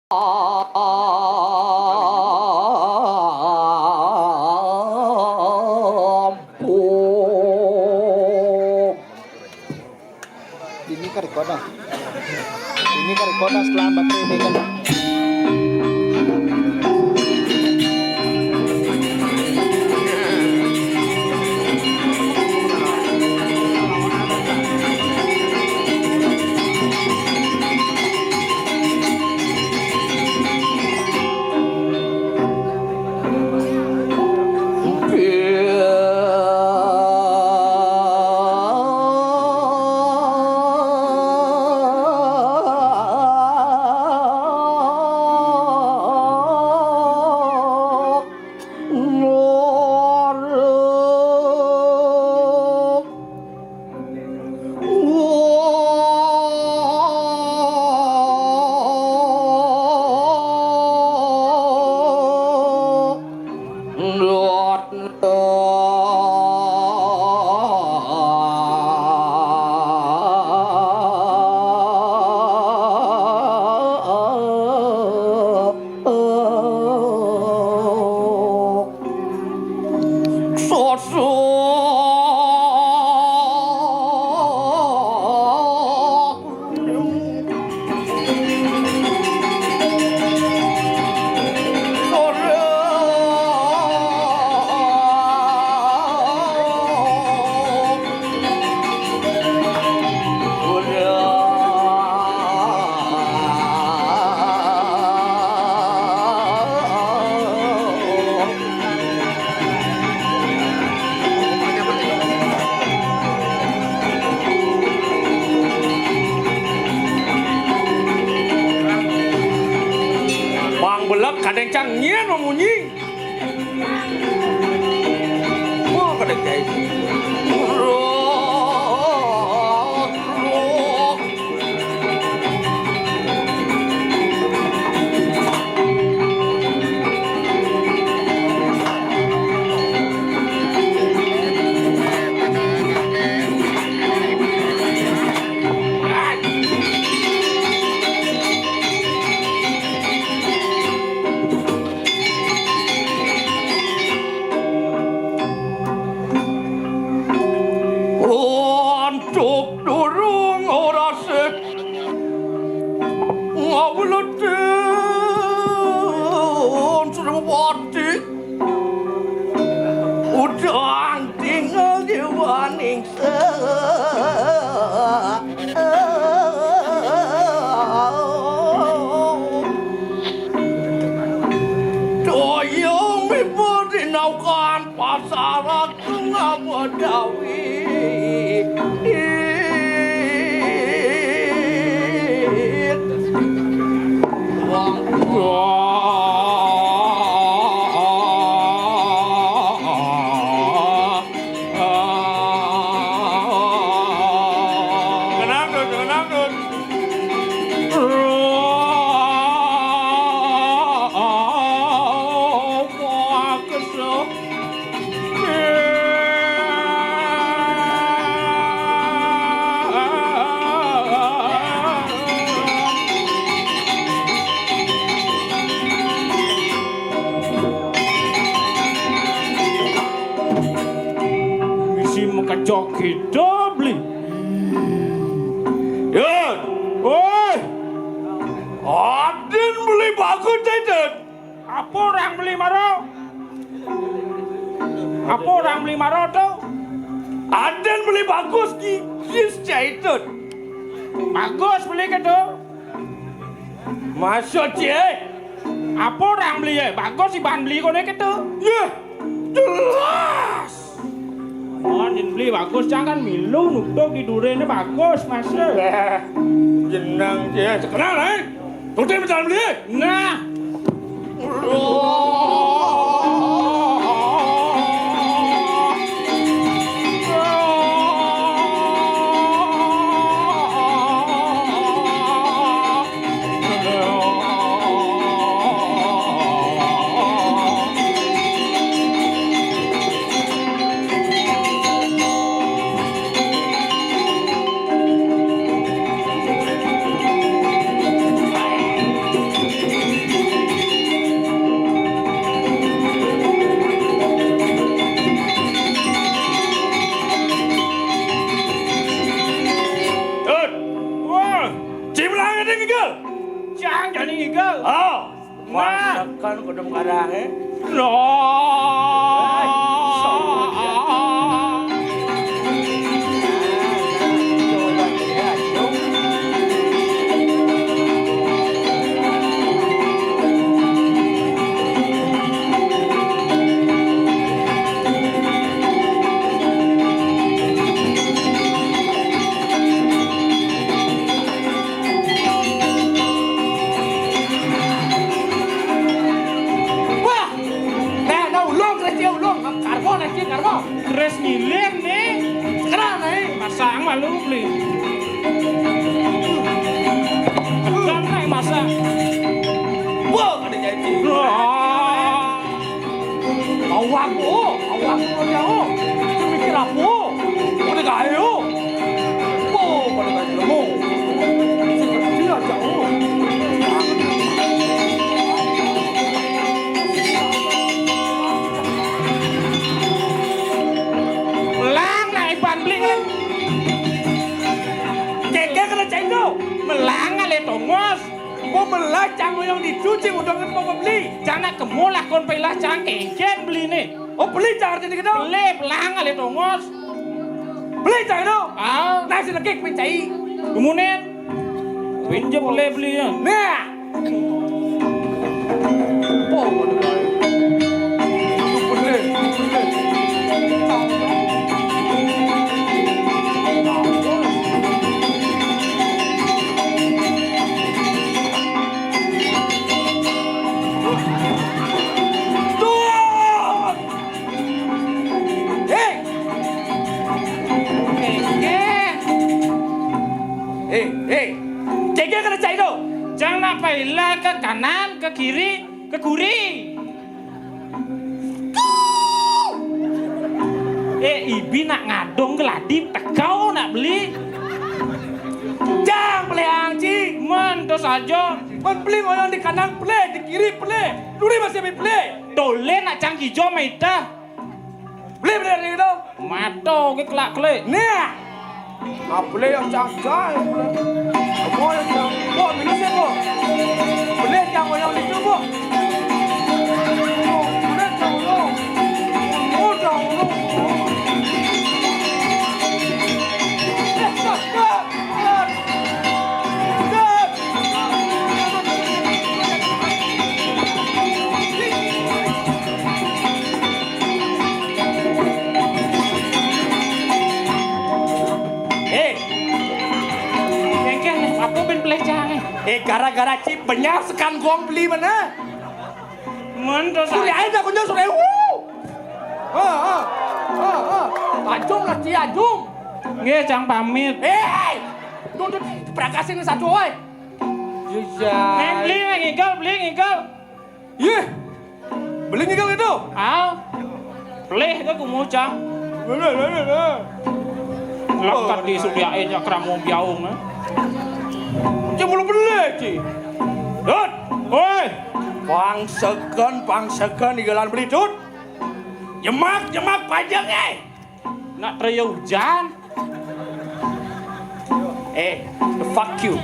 Ini karikona. Ini karikona selamat ini kan. Kadang canggih memunyi. Mau kadang kayak joki dobli. Ya, oi. Adin beli bagus tidak? Apa orang beli maro? Apa orang beli maro tuh? Adin beli bagus kis jahitun. Bagus beli ke tuh? Masuk cie. Apa orang beli ya? Bagus si bahan beli kau ke tuh? Ya, jelas. Oh, beli bagus jangan milu nukdok di durene bagus mas. Jenang dia sekenal tuh macam beli. Nah. jani ngigel. Oh, Nah. masakan kudum karange. No. Wah, nah ulung kira cia ulung, karbo nah cia karbo. Kres ngilir nih. Sekarang nih. Masang malu beli. Kan naik masak. Wah, ada janji. Wah. Awakku jauh. Mikir apa? Udah gayo. Wah, pada gayo lemu. Dia jauh. Melang naik ban beli kan. Keke kena cendo. Melang ale tongos. Gua melacang yang dicuci udah mau beli. Jangan kemulah kon pelah cangkeng beli nih. Oh beli jangan jadi gitu. Beli pelang ale tongos. Beli jangan itu. Ah, Nasi lekik mencai. kemudian pinjam beli ya. Nah. Oh, pada gayo. Itu beli. Keke kena cai tu. Jangan pelah ke kanan, ke kiri, ke kuri. Ibi nak ngadong geladi tekau nak beli. Jangan beli angci. Mentos saja. Man beli ngoyong di kanan beli, di kiri beli. Duri masih beli. Tole nak cang hijau maita. Beli dari itu. Mato ke kelak kelek. Nah. Nah beli yang cangkai. Mau yang cang. Mau minum siapa? Beli yang ngoyong di situ. Beli cang ngoyong. Oh cang ngoyong. Gara-gara cip banyak sekan gong beli mana? Mentos Sudah aja kunjung sudah. Ajung lah ci ajung. nggih cang pamit. Tuh prakasin satu oi. Nek beli ngigel. Iya. Beli ngigel itu. Beli ke kumu cang. Lekat di sudiain ya keramu biaung. Cuma belum beli ci. Dut. Oi, Pangsegan igelan beli dut. Jemak pajak nak teriak hujan. Fuck you.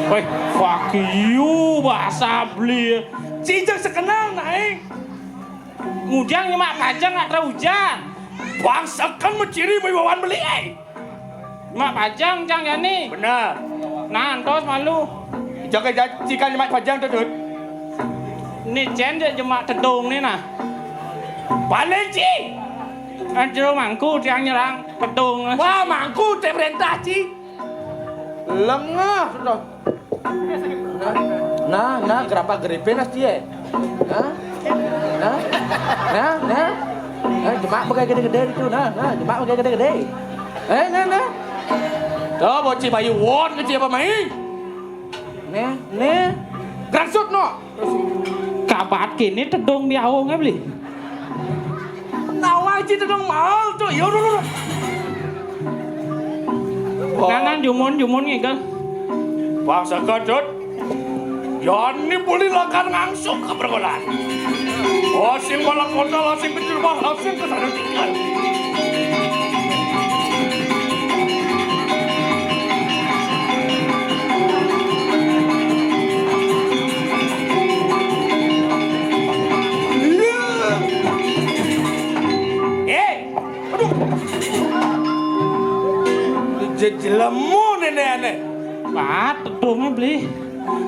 Woi, fuck you bahasa beli. Cicak sekenal naik. Hujan nyemak pajang nak teriak hujan. Pangsegan menciri bawahan beli Mak pajang cang yani. Benar. Nah, antos malu. Jaga jika nyemak pajang tuh dut. Ni jen je jemak tedung ni nah. Balik ci. Anjro mangku tiang nyerang tedung. Wah mangku teh perintah ci. Lengah sudah. Nah, kenapa geripe nas dia? Nah, jemak pakai gede-gede itu, jemak pakai gede-gede. Nah. Tuh, bocil bayu won kecil apa main? Nih. Gransut no. Kabat kini tedung biaung beli. Nawang ci tedong mal tuh, yo dulu. Kanan jumun ngigel. Bangsa gadot. Yani boleh lakan ngangsuk ke pergolan. Asing balak kota, asing kecil bah, asing kesana tinggal.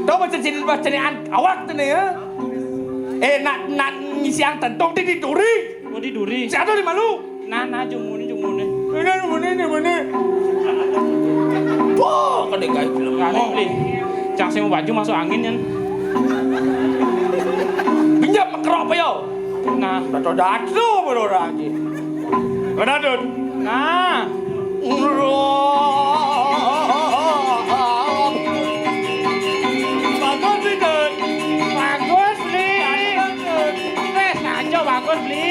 Tahu macam jenis awak tu ni ya? Nak ngisi yang tentung di duri. Oh di duri. Siapa di malu? Nah jumune. Ini mana? Wah, kadang guys belum. Kali beli. Cang sing baju masuk angin kan. Pinjam kerok apa yo? Nah, Datu berorang je. Berdatun. nah. Bagus itu. Bagus beli. Wes ngaco bagus beli.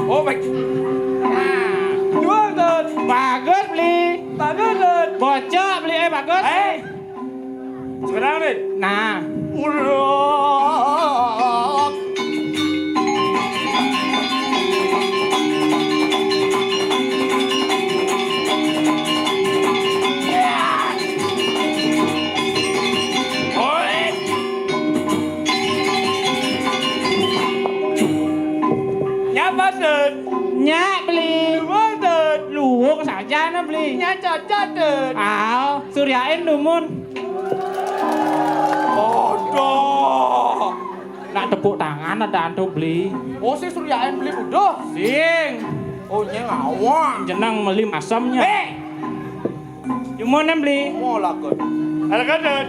Oh baik. Dua tuh. Bagus beli. Bagus tuh. Bocok beli bagus. Sekarang ni. Nah. Urok. Nyak beli. Luwuk saja na beli. Suryain dumun. Bodoh. Nak tepuk tangan ada antuk beli. Oh, si Suryain beli bodoh. Sing. Oh, nya ngawang. Jenang meli masamnya. Jumun beli. Mau lakon. Ada kan?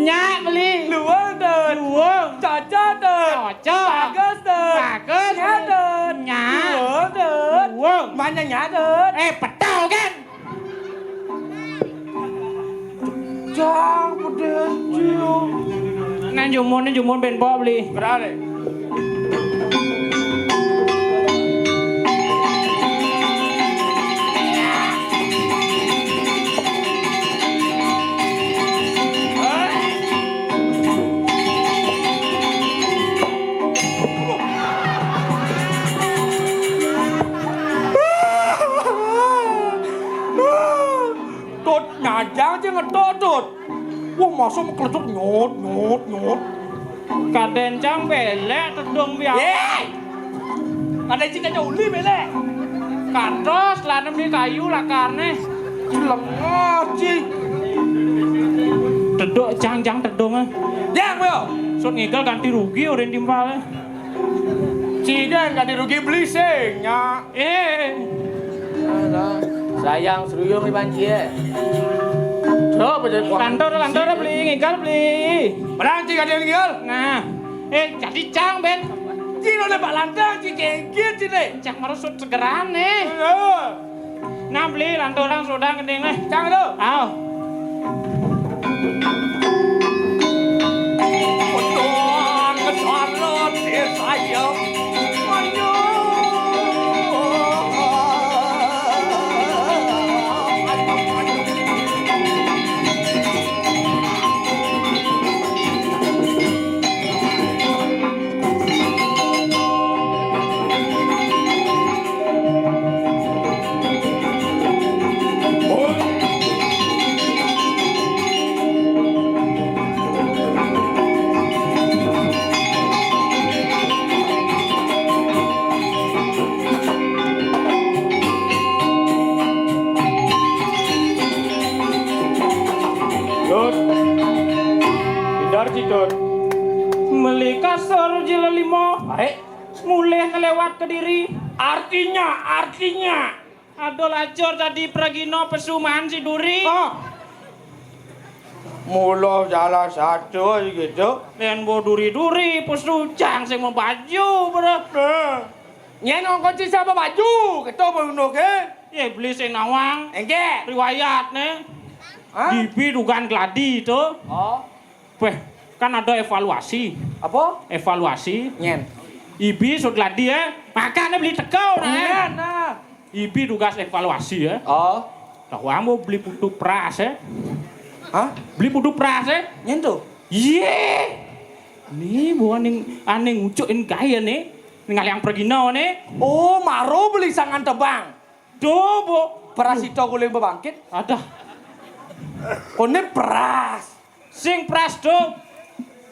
Nyak beli. Luang tuh. Luwuk. Cocok tuh. Cocok. Bagus tuh. Bagus. Nyak tuh. Nyak. Luang tuh. Luwuk. Mana nyak tuh? Petau kan? Jang pedes ciu. Nah jumun ben bawa beli. Berapa? Nyajang je ngedodot. Wah, masa mengkeleduk nyot. Kadencang belek tedung biar. Ada cik uli belek. Katos lanem di kayu lakarne. Cilengah cik. Teduk jang tedung ah. Jang yo. Sut ngigel ganti rugi urin timpal. Cidan ganti rugi beli singnya. Sayang seruyung iban cie. Coba jadi Kantor beli ngigel beli. Berang cik ada ngigel. Nah, jadi cang ben. Cik lo lepak lantang cik kengkit cik deh. Cang merusut segeran nih. Nah beli lantorang sudang gending nih. Cang lo. Aw. Betul, kecuali saya. Beli kasur jila limo. Baik. Mulai ngelewat ke diri. Artinya. Aduh lacur tadi pragino pesuman si duri. Mula salah satu gitu. Dan bo duri-duri pesujang sing mau baju bro. Nyen ngongkon siapa baju? Kita mau ke? Ya beli sing nawang. Engke. Riwayat nih. Hah? Dipi dugaan gladi itu. Oh. Weh, kan ada evaluasi. Apa? Evaluasi. Nyen. Ibi sud gladi makanya beli tekau nah. Nah. Ibi tugas evaluasi Oh. Lah mau beli putu pras Hah? Beli putu pras Nyen tuh. Iya. Nih bukan aneh ngucukin gaya nih. Ningali yang pergi nih. Oh, maro beli sangan tebang. Do, bu. Prasito kuling bebangkit. Ada. Kone pras. Sing pras do.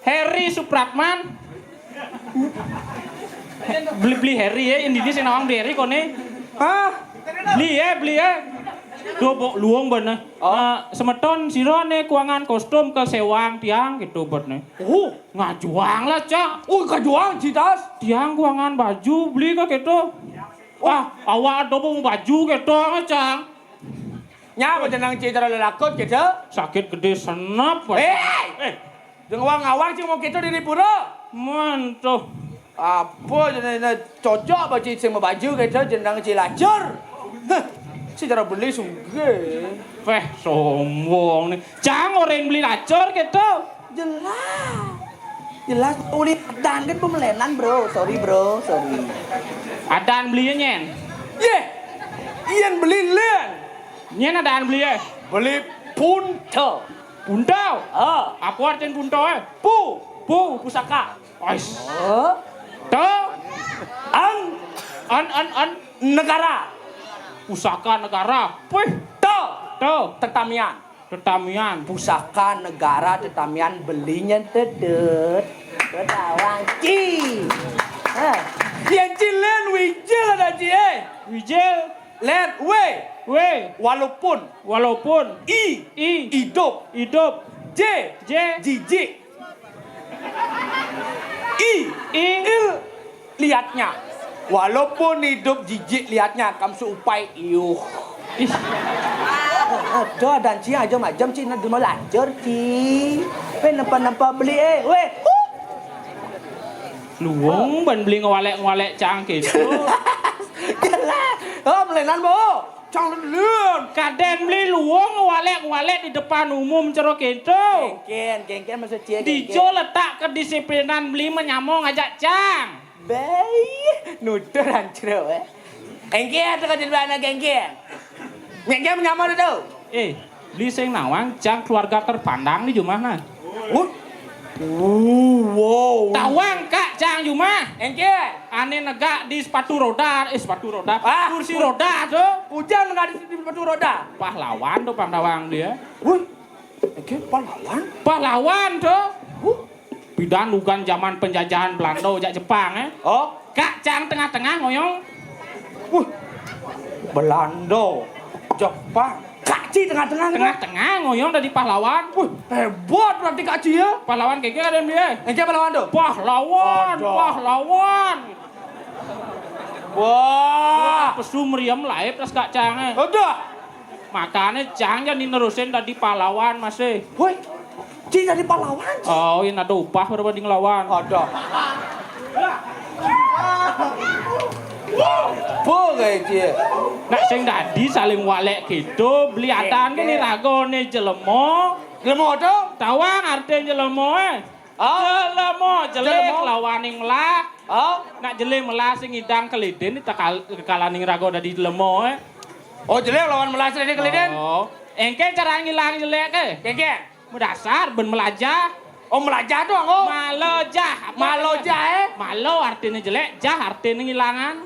Harry Supratman. Beli Harry ya, ini sing nawang beli Harry kone. Hah? Beli ya. Do bu luang bener. Semeton sirone kuangan kostum ke sewang tiang gitu bener. Oh, Ngajuang lah cak. oh kajuang citas. Tiang kuangan baju beli ke gitu. Awak ada mau baju gitu cak. Nya jenang citra lelakot gitu. Sakit gede senap. Dengan awang sih mau gitu di pura. Mantuh. Apa jenang cocok baju sing baju gitu jenang cilacur. Si cara beli sungguh. Sombong nih. Cang orang beli lacur gitu. Jelas uli dan kan pemelenan bro. Sorry. Adaan belinya nyen. Ian beli len. Nyen adaan beli ya. Beli punto. Puntau. Apa artian puntau ya? Pusaka. Ois. Tuh. An. Negara. Pusaka negara. Wih. Tuh. Tetamian. Pusaka negara tetamian belinya tedet. Kedawang ci. Yang ci len wijil ada ci Wijel. Len walaupun hidup jijik lihatnya walaupun hidup jijik lihatnya kamu seupai Aduh dan ci aja macam ci nak cuma lancar ci nampak beli Luang ban beli ngewalek cang gitu. Melenan bo cang lun Kaden beli luang ngewalek di depan umum cerok gitu. Gengken maksud cie Dijo letak kedisiplinan beli menyamong ngajak cang. Baik nutur hancur Gengken tu kan anak gengken menyamong tu Beli sing nawang cang keluarga terpandang di Jumah. Wow. Tawang kak cang Jumah. Gengken Ane negak di sepatu roda. Kursi roda tuh. Hujan enggak di sepatu roda. Pahlawan tuh pahlawan dia. Gengken Pahlawan tuh. Bidan bukan zaman penjajahan Belanda jak Jepang Kak cang tengah-tengah ngoyong. Belanda, Jepang. Kak Ci Tengah-tengah ngoyong dari pahlawan. Hebat berarti Kak Ci ya. Pahlawan keke ada dia. Gengken pahlawan tuh. Pahlawan. Wah. Pesu meriam laib terus kak cang Udah. Makanya cang jadi nerusin dari pahlawan masih. Woi. Ci jadi pahlawan. Oh, ini ada upah berapa di ngelawan. Ada. Kayak Ci. Nak sing dadi saling walek gitu, beli adaan kan ragone jelemo. Jelemo tuh. Tawang artinya jelemo Jelemo jelek lawaning melah. Nak jelek melah sing idang keliden kekalaning rago dadi jelemo Jelek lawan melas dari keliden. Engke cara ngilang jelek Gengken. Mendasar ben melajah. Melajah doang Malojah. Malo artinya jelek, jah artinya ngilangan.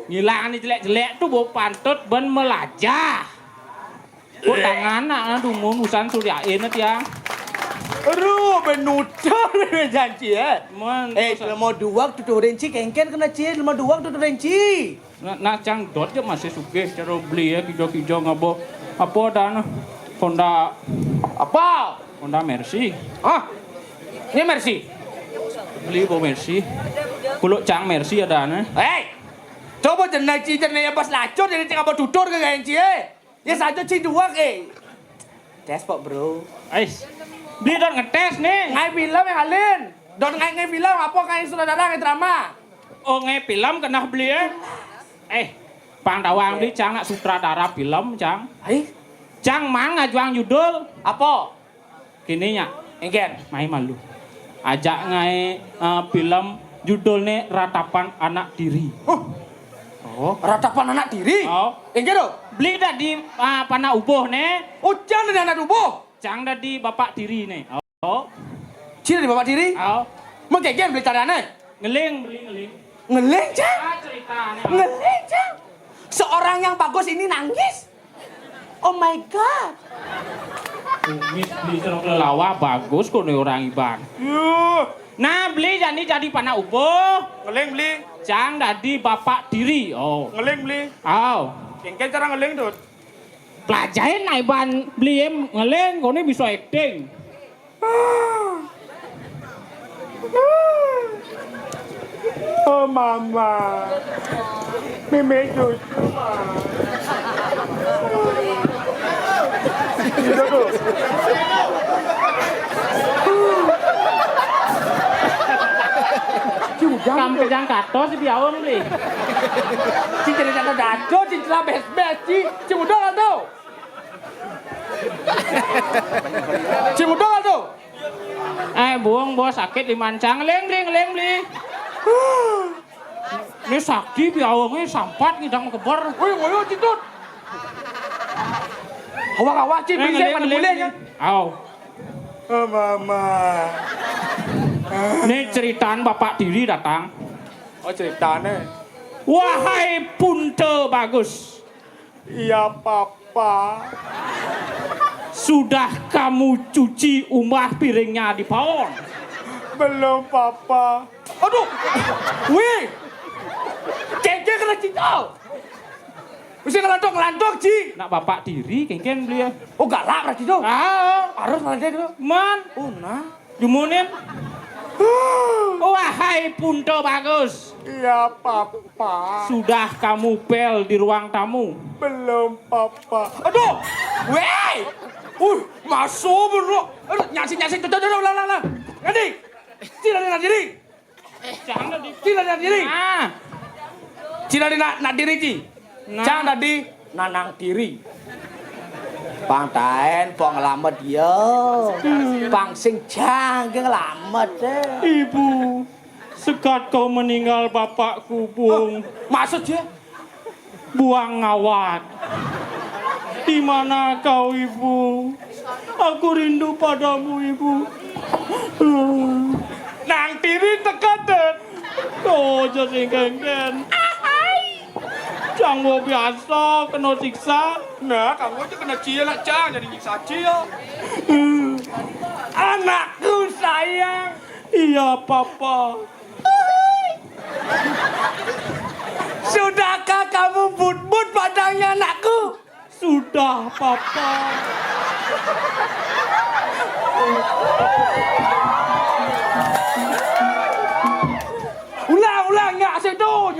Ngilangan jelek-jelek tuh bawa pantut ben melajah. Kok tangan aduh mun usan suryain ya. Aduh, benutar janji ya. Selama dua tuturin Ci Gengken kena Ci, selama dua tuturin Ci. Nah cang dot ya masih sugih cara beli ya kijo-kijo ngabo. Apa dan Honda apa? Honda Mercy. Ini Mercy. Beli bawa Mercy. Kuluk cang Mercy ada Coba jenai Ci jenai pas lacur jadi cing apa tutur ke Ci Ya saja Ci dua Tes pak bro. Beli don ngetes nih. Ngai film yang halin. Don ngai film apa kayak sutradara ngai drama. Ngai film kena beli Pangdawang beli cang nak sutradara film cang. Cang mang ngajuang judul apa? Kini nya. Engken. Mai malu. Ajak ngai film judulnya Ratapan Anak Diri. Ratapan anak diri? Engken do? Beli dah di panah ubuh nih. Cang dari anak ubuh? Cang dah di bapak diri nih. Ci dari bapak diri? Menggeger beli carane. Ngeling beli ngeling. Ngeling, Cang. Ah ceritanya. Ngeling, Cang. Seorang yang bagus ini nangis. Oh my god. Kumis beli serok lelawa bagus kok nih orang Iban. Nah beli jadi panak upo. Ngeling beli. Cang tadi bapak diri. Oh. Ngeling beli. Aw. Kengken cara ngeling tuh. Pelajarin na Iban beli ngeling kok nih bisa acting. Oh mama. Mimi cucu. Kam kejang kato si biawon beli. Si cerita ke daco, si cerita bes-bes, si muda lah tuh. Si muda lah tuh. Buang bos sakit di mancang leng beli. Ini sakti biawongnya sampat ngidang kebar. Woi, ngoyo citut. Awak-awak cik bisa pada bolehnya. Aw. Oh mama. Ini ceritaan bapak diri datang. Oh ceritanya. Wahai punte bagus. Iya papa. Sudah kamu cuci umah piringnya di pawon? Belum papa. Aduh. Wih. Keke kena cintau. Mesti ngelantok Ci. Nak bapak diri kengken beli ya. Oh galak berarti tuh. Harus ngelantok tuh. Man. Oh nah. Jumunin. Wahai punte bagus. Iya papa. Sudah kamu pel di ruang tamu? Belum papa. Aduh. Weh. Masuk bro. Aduh nyasin tuh ulang. Ngadi. Tidak diri. Jangan di. Tidak diri. Ah. Tidak nak diri Ci. Jangan tadi nanang diri. Bang Taen po ngelamet dia. Bang sing jang ngelamet deh. Ibu, sekat kau meninggal bapakku, Bung. Maksudnya? Buang ngawat. Di mana kau, Ibu? Aku rindu padamu, Ibu. Nang diri tekadet. Oh, jadi kengken. Canggo biasa, kena siksa. Nah, kamu aja kena cia lah, Cang. Jadi nyiksa cia. Anakku sayang. Iya, Papa. Sudahkah kamu but-but padanya anakku? Sudah, Papa. Ulang, nyak sing oh.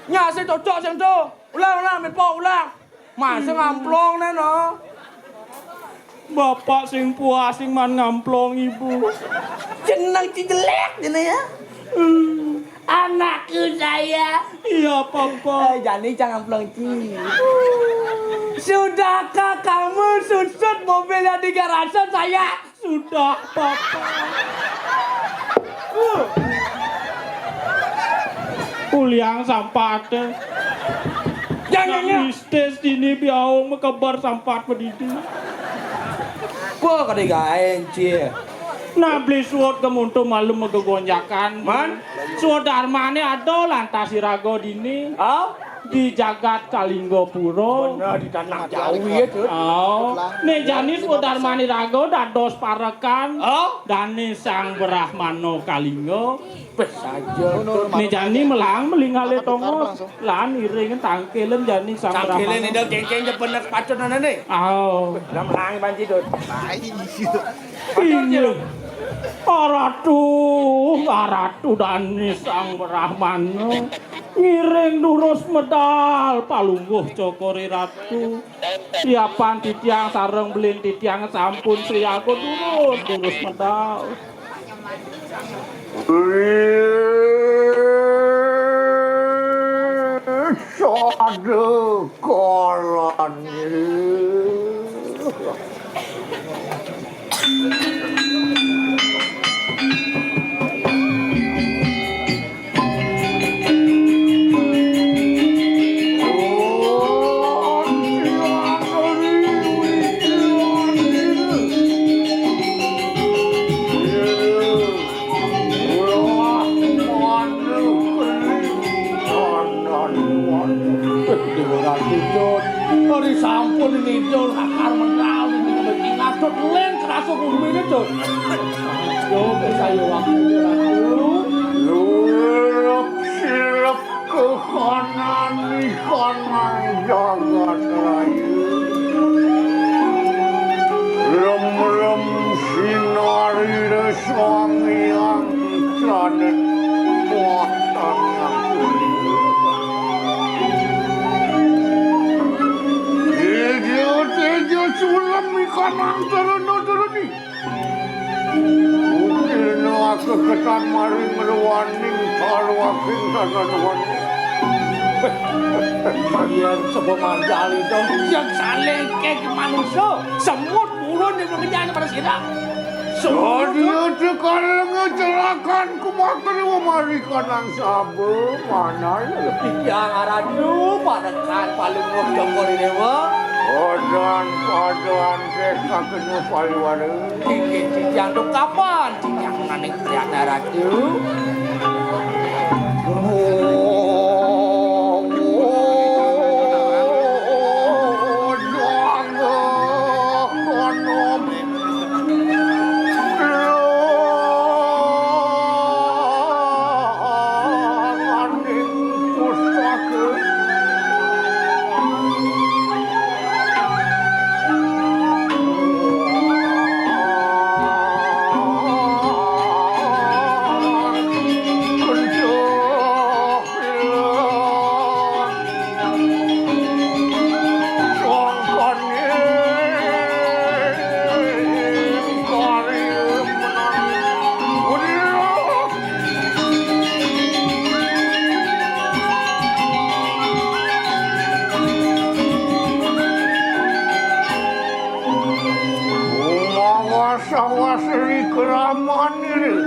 Nyak sing cocok sing tu. Ulang, menpo ulang. Masa ngamplong nih no. Bapak sing puas sing man ngamplong Ibu. Jeneng jelek ini ya. Anakku saya. Iya, Papa. Jadi jangan ngamplong Ci. Sudahkah kamu susut mobilnya di garasi saya? Sudah, Papa. Uliang sampah teh. Jangan mistis ini biau mekebar sampah pedidi. Apa kada gaen Ci? Nah beli suot kemuntu malu megegonjakan. Man? Suot darmane ada lantas sirago dini. Di jagat Kalinggo Puro. Bener di tanah jauh ya tuh. Oh, nih janis Udarmani Rago dados parekan. Oh, Dani Sang Brahmano Kalinggo. bes saja. Nih jani melang melingale tongos. Lan iring tangkelen jani Sang Brahmano. Tangkelen ini kengkeng bener pacun nih. Oh, Dah melang banci tuh. iya. Aratu Dani Sang Brahmano. Ngiring durus medal palungguh cokori ratu. Siapan titiang sareng belin titiang sampun siago durus medal. Aduh, kolon. Dewa Ratu Jod. Hari sampun ngidul akar mental ini kembali ngadut len kerasa kumine Jod. Yo saya waktu Ratu. Lurep silep ke kanan jagat rayu. Lem sinari reswangian planet muatan yang kuning. Tejo sulam ikan turun-turuni. Ukilno aku ketan maring meruaning tarwaking kagaduan. Kalian sebuah manjali dong yang saling kek manusia semut burun yang bekerjaan pada sirah. Dia sekarang ngecelakan kumakan memari kanang sabu mana ya? Yang aradu pada kan paling ngomong ini dewa. Padan desa kena paliwara. Yang dok kapan? Yang naning priat aradu. Sawasri keraman ini.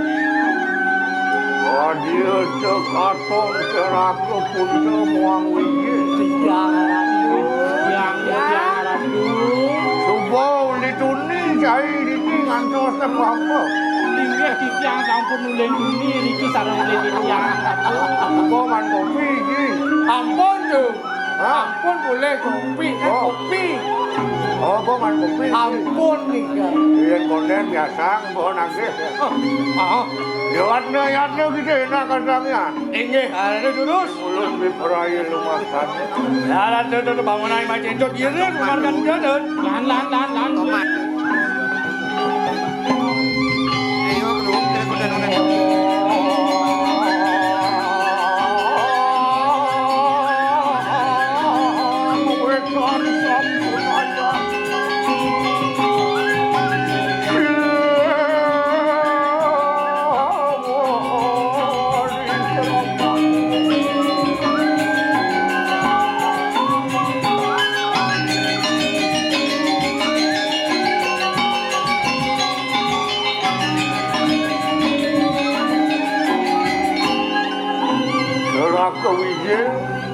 Dia cekatong ceraku punca muang wiji. Yang aradu. Subau lituni jai ini ngantos apa? Inggih dikiang sampun nuling ini niki sareng dikiang. Subau man kopi iki. Ampun tuh. Hah? Ampun boleh kopi, kopi. Oh, kok man kopi? Ampun nih kan. Yen konden biasa mbok nangis. Yatna gitu enak kadangnya. Inggih, ada durus. Ulun biperai lumasan. Ada durus bangunan macam itu dia keluarkan jadon. Lan.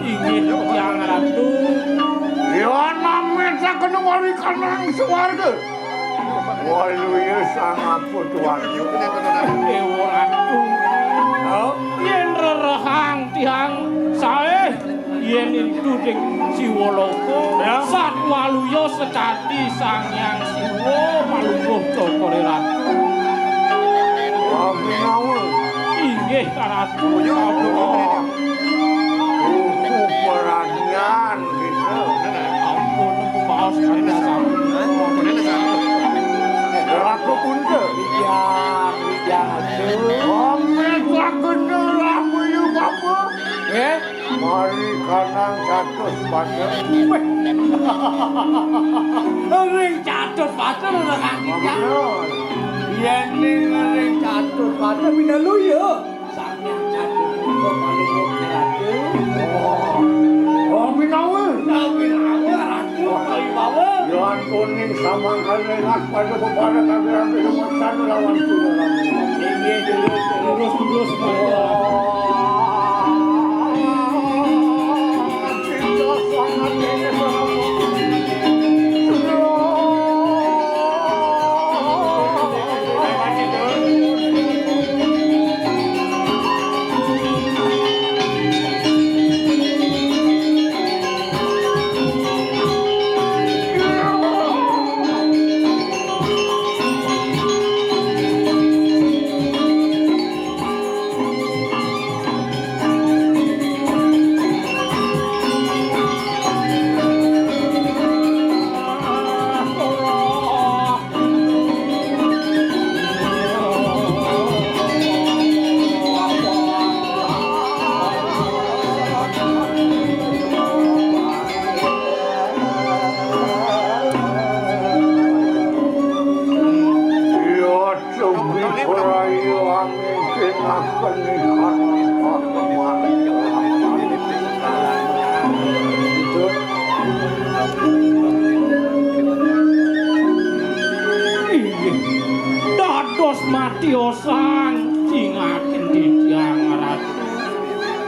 Inggih yang ratu. Yana mesa kena wali kanang suwarga. Walu ya sang apa tuan. Dewa ratu. Yen rerehang tihang sae yen itu ding Siwaloka sat waluya secati sang yang Siwa malungguh cokore ratu. Kami nawa. Inggih ratu. Peranian gitu. Ampun paus kanda sampun. Aku pun ke. Yang aduh. Kami tak kenal lama ya apa. Mari kanang catus pada. Ring catur pada lah kan. Yang ring catur pada binalu ya. Sang yang catur itu paling ratu. Kami nawa. Ratu kali bawa. Yang kuning sama kali nak pada kepada kami ambil rumah lawan sudah. Ini terus pada.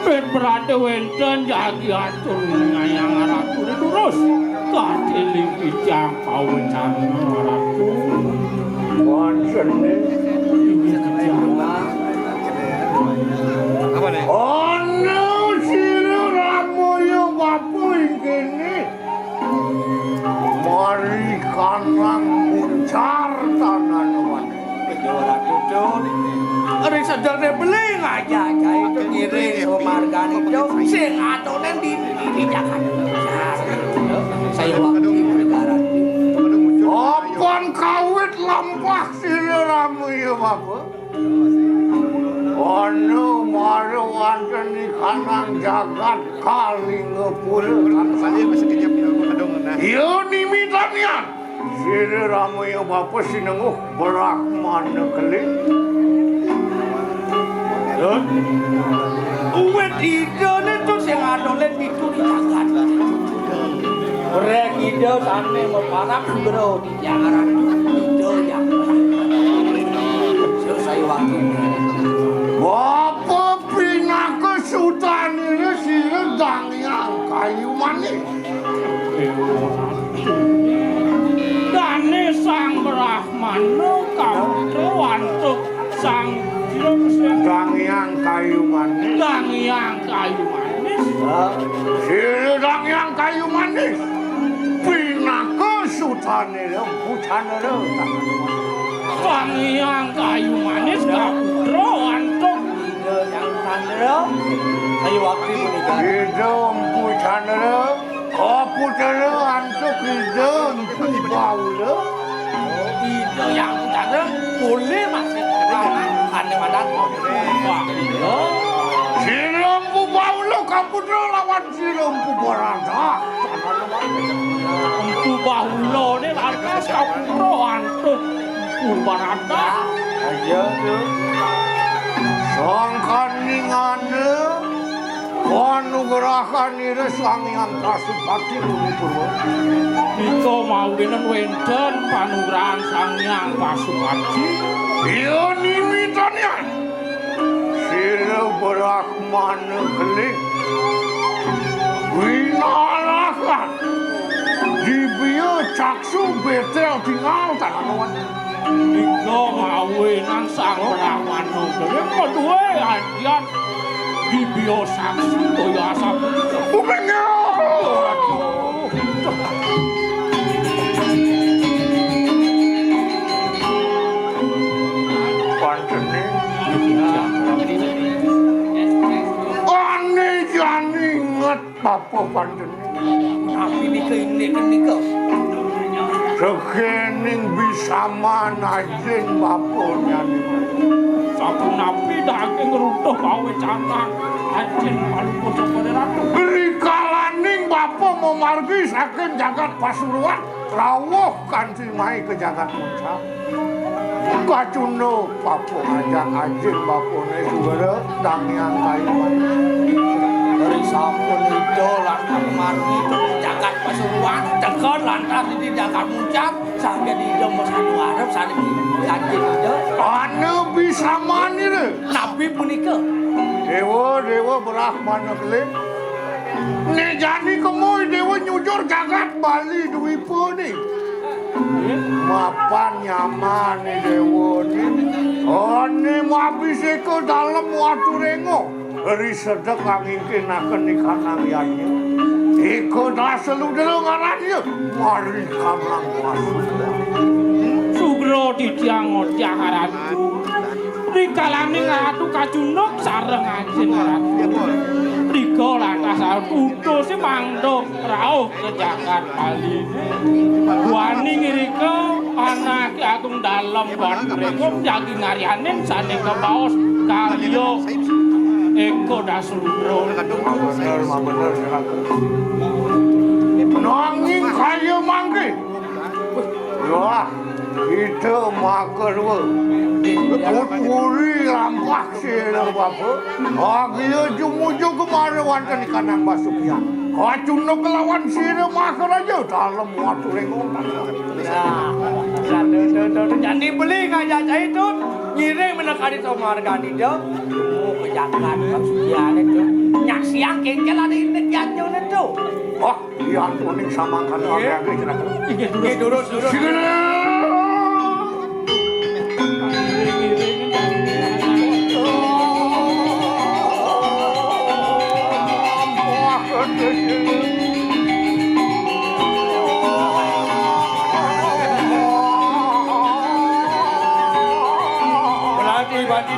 Ben berate wenten jagi atur ngayang ratu terus kadiling kijang pawecan ratu wonten Apa nih? ono sira ramoyo bapu kene mari kanang muncar tanan wan Ora tutut. Ari sederne beli ngajak cai itu ngiring somargan itu sing atone di Jakarta. Saya waktu negara. Apaan kawit lampah sira ramoyo bapu ono mari wonten di kanang jagat kali ngepul Saya masih kejap ya, adong nah. yo nimitanian sira ramoyo bapu sinenguh Brahmana keling Uwet idone tuh sing adole pitu di Jakarta. Rek ide sane meparap bro di Jakarta. Ide yang selesai waktu. Bapa pinaka sultanire sira dang yang kayu manis Dane sang Brahmana kaputra wantuk sang dang yang kayu manis Dang yang kayu manis sira dang yang kayu manis pinaka sultanire pucanire Dang yang kayu manis kaputra wantuk Ide yang sandero. Saya waktu menikah. hidung pucanire kaputire antuk hidung baula Ide yang sandero boleh masih ane madan. Silempu baula kaputra lawan silempu barada Empu bahula ni lantas kaputra wantuk Empu barada Ayo tuh. Sangkaningane kanugrahanire Sang Hyang Pasupati Purwa. Ika mawinen wenten panugrahan sang Hyang Pasupati Yo nimitanian sira Brahmana keling winalakan dibio caksu betel tinggal tanawan Ika mawinan sang Brahmana keling kedua adian di biosaksi toya asap Bumengnya Pantene Ane jani inget papa pantene Tapi ini ke. Sekening bisa manajin baponya Sabu napi daging runtuh bawe canang Anjin maluku sopone ratu Rikalaning bapo memargi saking jagat Pasuruan rawuh kanthi mai ke jagat Muncak Kacundo bapo ngajak ajin bapone sugara dangyang kayuan Dari sampun itu lantas margi jagat Pasuruan tekan lantas di jagat Muncak sampai di Demo Satu Arab sana di anjing itu ane bisa manire nabi punika dewa Brahmana keling ne jani kemoy dewa nyujur jagat Bali duwipo ni mapan nyaman ni dewa ni ane mabise ke dalam watu rengo ri sedek ngingkinaken ikan angyannya Iko daselu dulu ngarannya mari kamang masuk Sugro didiangot Jakaratu Rikalaning ratu kacunuk sareng anjing ratu Rika lantas utus mangdo rauh ke Jakarta Bali Wani ngirika anak agung dalem bandrengop jagi ngarianin sane kebaos kalio Eko dasudro bener nanging kaya mangke wah itu makerwe putpuri rampak sila bapa agiyo jumujo kemarin wantan ikanang basuknya kacunno kelawan sila maker aja dalam waktu rengong jadi beli ngajak itu ngiring menekani Somargan itu mau ke Jakarta sugian itu siang kengkel ada ini nyanyi itu. Oh, iya kuning sama kan agak kira-kira. Ini durus. Berarti bagi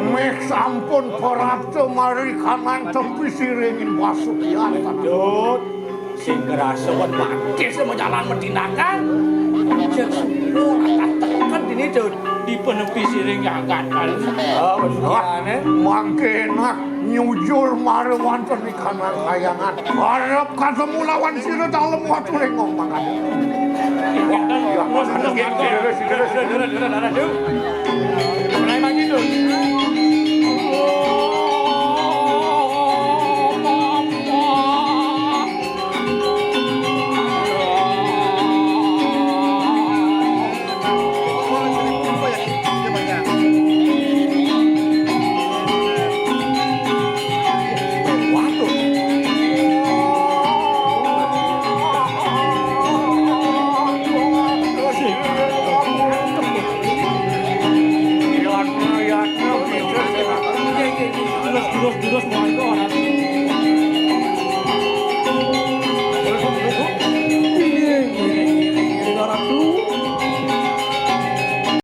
Meh sampun Ratu mari kanan tepi siringin pasukian. Dut, sing kerasa buat pakai sama jalan medinakan. Cek tekan ini Dut. di penepi siring jagat kan. Oh, maksudnya Mangke enak nyujur mari wonten di kanan kayangan. Arep ketemu lawan sira dalem watu rengong makan. Ya, Ya,